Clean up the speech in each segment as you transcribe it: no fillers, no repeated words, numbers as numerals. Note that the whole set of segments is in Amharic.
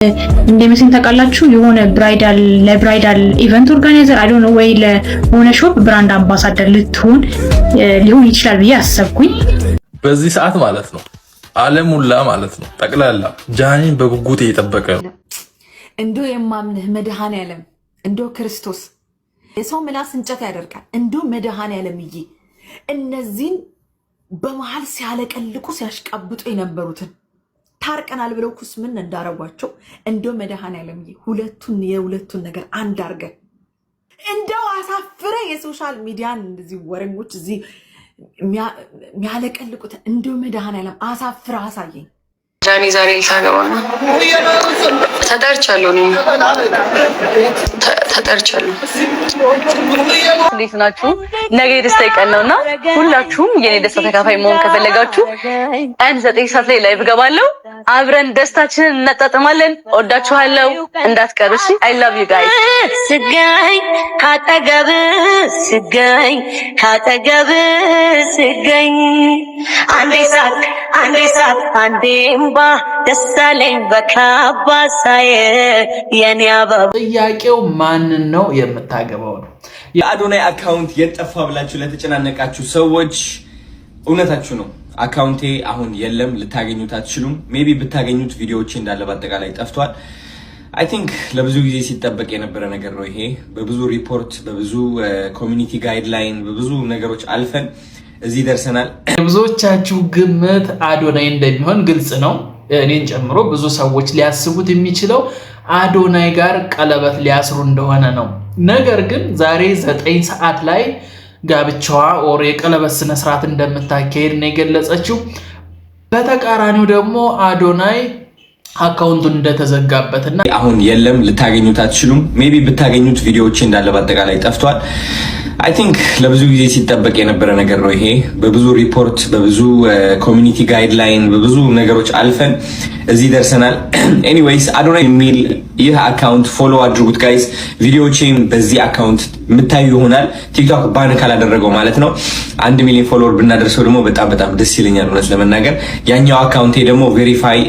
እንደምስን ተቃላችሁ የሆነ ለብራይዳል ኢቨንት ኦርጋናይዘር አይ ዶንት ኖ ወይ ለሆነ ሾፕ ብራንድ አምባሳደር ሊሆን ይችላል ብዬ አሰብኩኝ። በዚህ ሰዓት ማለት ነው ዓለሙላ ማለት ነው ጠቅላላ ጃኒን በጉጉት እየጠበቀ ነው። እንዶ የማምንህ መድኃኔዓለም እንዶ ክርስቶስ የሰው ምላስ እንጨት ያደርጋል። እንዶ መድኃኔዓለምዬ እነዚህን በመሃል ሲያለቀልቁ ሲያሽቃብጡ የነበሩትን ታርቀናል ብለው ኩስ ምን እንዳረጓቸው እንዶ መድኃኔዓለምዬ የሁለቱን ነገር አንድ አርገ እንደው አሳፍረ የሶሻል ሚዲያን እንደዚህ ወረኞች እዚህ የሚያለቀልቁት እንዶ መድኃኔዓለም አሳፍረ አሳየኝ። ጃኒ ዛሬ ልታገባ ነው። ተጠርቻለሁ። እንዴት ናችሁ? ነገ የደስታ ቀን ነውና ሁላችሁም የኔ ደስታ ተካፋይ መሆን ከፈለጋችሁ ቀን 9 ሰዓት ላይ ላይቭ ገባለሁ። አብረን ደስታችንን እናጣጥማለን። ወዳችኋለሁ፣ እንዳትቀሩ እሺ። አይ ላቭ ዩ ጋይስ። ስገኝ ካጠገብ ስገኝ አንዴ ሳቅ አንዴ እምባ ደሳለኝ በካባ ሳየ የኔ አበባ። ጥያቄው ማንን ነው የምታገባው ነው። የአዶናይ አካውንት የጠፋ ብላችሁ ለተጨናነቃችሁ ሰዎች እውነታችሁ ነው። አካውንቴ አሁን የለም፣ ልታገኙት አትችሉም። ሜቢ ብታገኙት ቪዲዮዎቼ እንዳለ በአጠቃላይ ጠፍቷል። አይ ቲንክ ለብዙ ጊዜ ሲጠበቅ የነበረ ነገር ነው ይሄ። በብዙ ሪፖርት፣ በብዙ ኮሚኒቲ ጋይድላይን፣ በብዙ ነገሮች አልፈን እዚህ ደርሰናል። ብዙዎቻችሁ ግምት አዶናይ እንደሚሆን ግልጽ ነው። እኔን ጨምሮ ብዙ ሰዎች ሊያስቡት የሚችለው አዶናይ ጋር ቀለበት ሊያስሩ እንደሆነ ነው። ነገር ግን ዛሬ 9 ሰዓት ላይ ጋብቻዋ ኦር የቀለበት ስነ ስርዓት እንደምታካሄድ ነው የገለጸችው። በተቃራኒው ደግሞ አዶናይ አካውንቱን እንደተዘጋበትና አሁን የለም፣ ልታገኙት አትችሉም። ሜቢ ብታገኙት ቪዲዮዎቼ እንዳለ በአጠቃላይ ጠፍቷል። አይ ቲንክ ለብዙ ጊዜ ሲጠበቅ የነበረ ነገር ነው ይሄ። በብዙ ሪፖርት፣ በብዙ ኮሚኒቲ ጋይድላይን፣ በብዙ ነገሮች አልፈን እዚህ ደርሰናል። ኤኒዌይስ አዶናይ የሚል ይህ አካውንት ፎሎ አድርጉት ጋይስ። ቪዲዮዎቼን በዚህ አካውንት የምታዩ ይሆናል። ቲክቶክ ባን ካላደረገው ማለት ነው። 1 ሚሊዮን ፎሎወር ብናደርሰው ደግሞ በጣም ደስ ይለኛል እውነት ለመናገር። ያኛው አካውንቴ ደግሞ ቬሪፋይ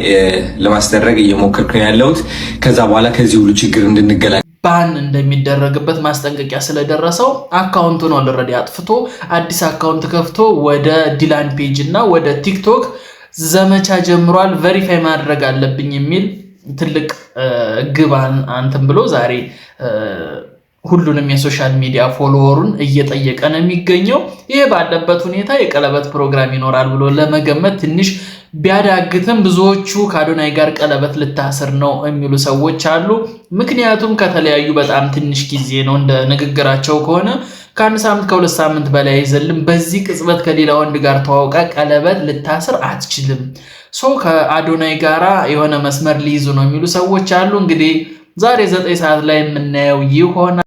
ለማስደረግ እየሞከርኩ ነው ያለሁት። ከዛ በኋላ ከዚህ ሁሉ ችግር እንድንገላ ባን እንደሚደረግበት ማስጠንቀቂያ ስለደረሰው አካውንቱን ኦልሬዲ አጥፍቶ አዲስ አካውንት ከፍቶ ወደ ዲላን ፔጅ እና ወደ ቲክቶክ ዘመቻ ጀምሯል። ቬሪፋይ ማድረግ አለብኝ የሚል ትልቅ ግባን አንተም ብሎ ዛሬ ሁሉንም የሶሻል ሚዲያ ፎሎወሩን እየጠየቀ ነው የሚገኘው። ይሄ ባለበት ሁኔታ የቀለበት ፕሮግራም ይኖራል ብሎ ለመገመት ትንሽ ቢያዳግትም ብዙዎቹ ከአዶናይ ጋር ቀለበት ልታስር ነው የሚሉ ሰዎች አሉ። ምክንያቱም ከተለያዩ በጣም ትንሽ ጊዜ ነው፣ እንደ ንግግራቸው ከሆነ ከ1 ሳምንት ከ2 ሳምንት በላይ አይዘልም። በዚህ ቅጽበት ከሌላ ወንድ ጋር ተዋውቃ ቀለበት ልታስር አትችልም። ከአዶናይ ጋራ የሆነ መስመር ሊይዙ ነው የሚሉ ሰዎች አሉ። እንግዲህ ዛሬ 9 ሰዓት ላይ የምናየው ይሆናል።